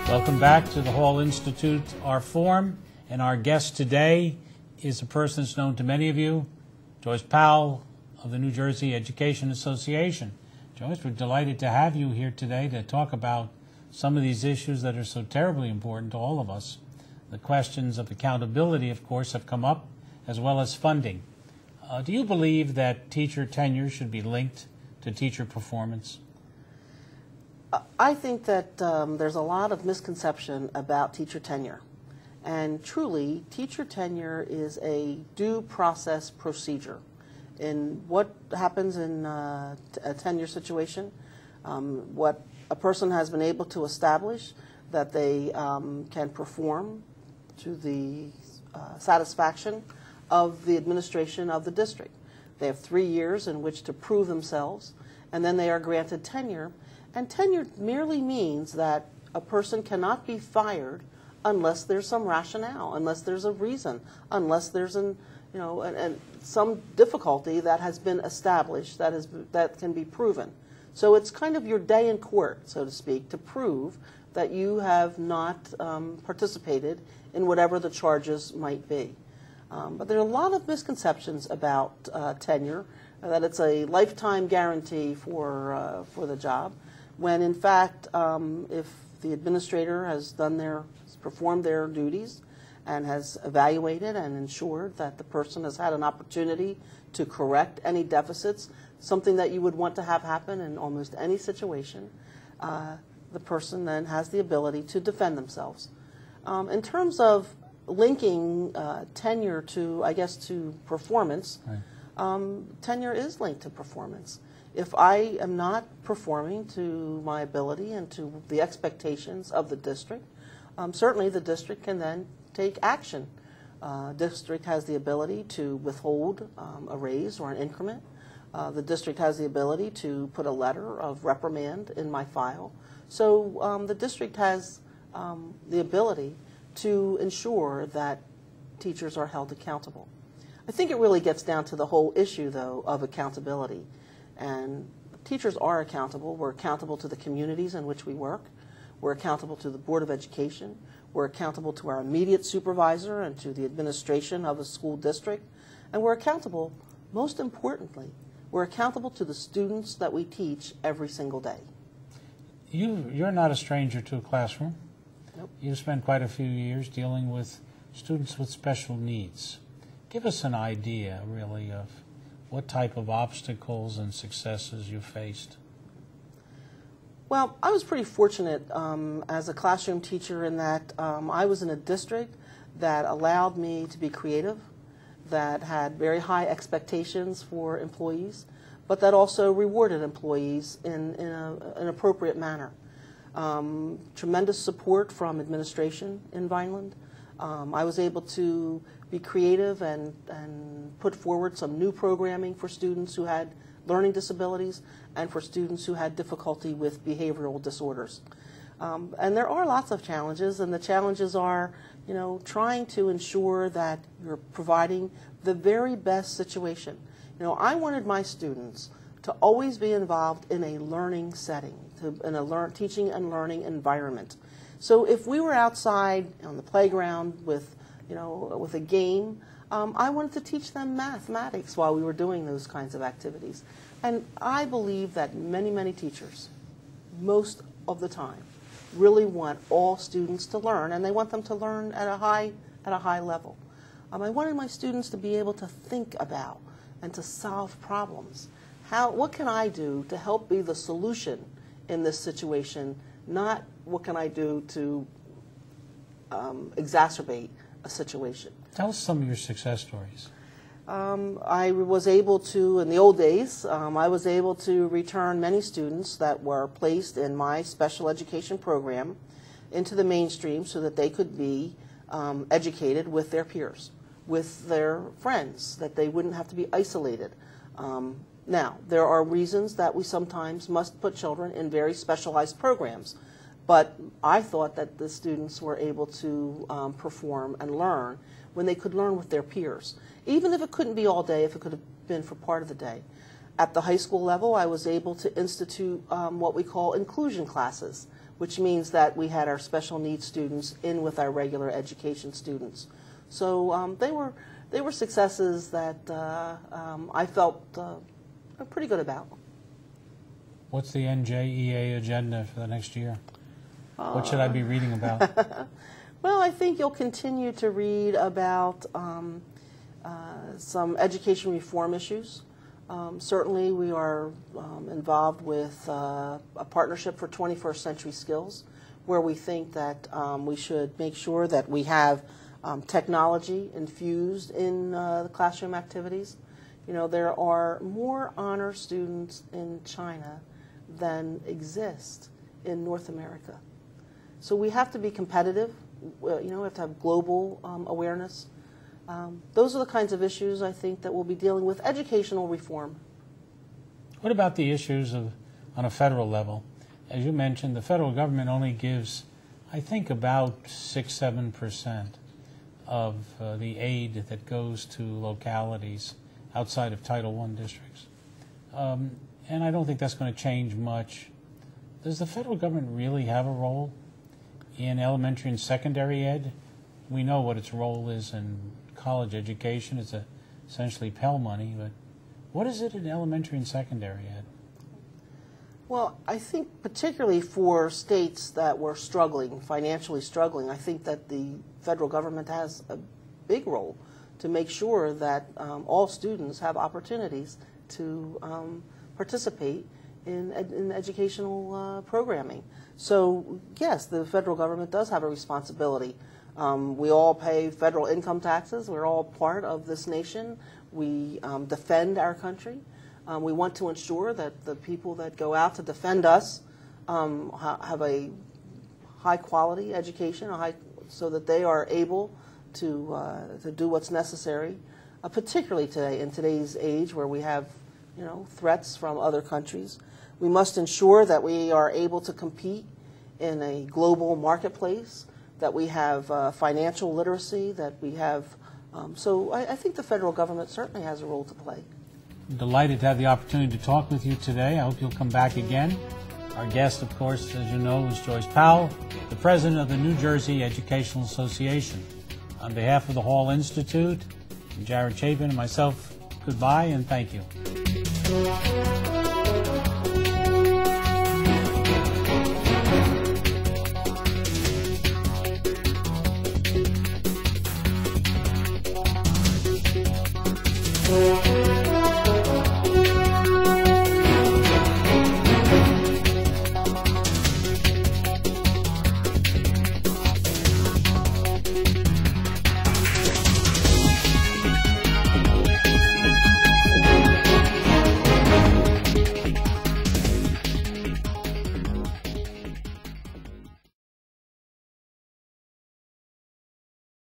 Welcome back to the Hall Institute, our forum, and our guest today is a person that's known to many of you, Joyce Powell of the New Jersey Education Association. Joyce, we're delighted to have you here today to talk about some of these issues that are so terribly important to all of us. The questions of accountability, of course, have come up, as well as funding. Do you believe that teacher tenure should be linked to teacher performance? I think that there's a lot of misconception about teacher tenure. And truly, teacher tenure is a due process procedure. In what happens in a tenure situation, what a person has been able to establish that they can perform to the satisfaction of the administration of the district. They have 3 years in which to prove themselves, and then they are granted tenure. And tenure merely means that a person cannot be fired unless there's some rationale, unless there's a reason, unless there's some difficulty that has been established that can be proven. So it's kind of your day in court, so to speak, to prove that you have not participated in whatever the charges might be. But there are a lot of misconceptions about tenure, that it's a lifetime guarantee for the job, when in fact, if the administrator has performed their duties and has evaluated and ensured that the person has had an opportunity to correct any deficits, something that you would want to have happen in almost any situation, the person then has the ability to defend themselves. In terms of linking tenure to, I guess, to performance, right. Tenure is linked to performance. If I am not performing to my ability and to the expectations of the district, certainly the district can then take action. District has the ability to withhold a raise or an increment. The district has the ability to put a letter of reprimand in my file. So the district has the ability to ensure that teachers are held accountable. I think it really gets down to the whole issue, though, of accountability. And teachers are accountable. We're accountable to the communities in which we work. We're accountable to the Board of Education. We're accountable to our immediate supervisor and to the administration of a school district. And we're accountable, most importantly, we're accountable to the students that we teach every single day. You're not a stranger to a classroom. Nope. You've spent quite a few years dealing with students with special needs. Give us an idea, really, of what type of obstacles and successes you faced. Well, I was pretty fortunate as a classroom teacher in that I was in a district that allowed me to be creative, that had very high expectations for employees, but that also rewarded employees in an appropriate manner. Tremendous support from administration in Vineland. I was able to be creative and put forward some new programming for students who had learning disabilities and for students who had difficulty with behavioral disorders. And there are lots of challenges, and the challenges are, trying to ensure that you're providing the very best situation. I wanted my students to always be involved in a learning setting, in a teaching and learning environment. So if we were outside on the playground with a game, I wanted to teach them mathematics while we were doing those kinds of activities. And I believe that many, many teachers, most of the time, really want all students to learn, and they want them to learn at a high level. I wanted my students to be able to think about and to solve problems. What can I do to help be the solution in this situation, not what can I do to exacerbate a situation. Tell us some of your success stories. I was able to, in the old days, I was able to return many students that were placed in my special education program into the mainstream so that they could be educated with their peers, with their friends, that they wouldn't have to be isolated. Now, there are reasons that we sometimes must put children in very specialized programs, but I thought that the students were able to perform and learn when they could learn with their peers, even if it couldn't be all day, if it could have been for part of the day. At the high school level, I was able to institute what we call inclusion classes, which means that we had our special needs students in with our regular education students. So they were successes that I felt pretty good about. What's the NJEA agenda for the next year? What should I be reading about? Well, I think you'll continue to read about some education reform issues. Certainly, we are involved with a partnership for 21st century skills, where we think that we should make sure that we have technology infused in the classroom activities. You know, there are more honor students in China than exist in North America. So we have to be competitive. You know, we have to have global awareness. Those are the kinds of issues I think that we'll be dealing with. Educational reform. What about the issues on a federal level? As you mentioned, the federal government only gives, I think, about 6–7% of the aid that goes to localities outside of Title I districts. And I don't think that's going to change much. Does the federal government really have a role in elementary and secondary ed? We know what its role is in college education. It's essentially Pell money, but what is it in elementary and secondary ed? Well, I think particularly for states that were struggling, financially struggling, I think that the federal government has a big role to make sure that all students have opportunities to participate in educational programming. So, yes, the federal government does have a responsibility. We all pay federal income taxes. We're all part of this nation. We defend our country. We want to ensure that the people that go out to defend us have a high-quality education, so that they are able to do what's necessary, particularly today, in today's age where we have, you know, threats from other countries. We must ensure that we are able to compete in a global marketplace, that we have financial literacy, that we have. So I think the federal government certainly has a role to play. I'm delighted to have the opportunity to talk with you today. I hope you'll come back again. Our guest, of course, as you know, is Joyce Powell, the president of the New Jersey Educational Association. On behalf of the Hall Institute, Jarrett, Chapin, and myself, goodbye and thank you.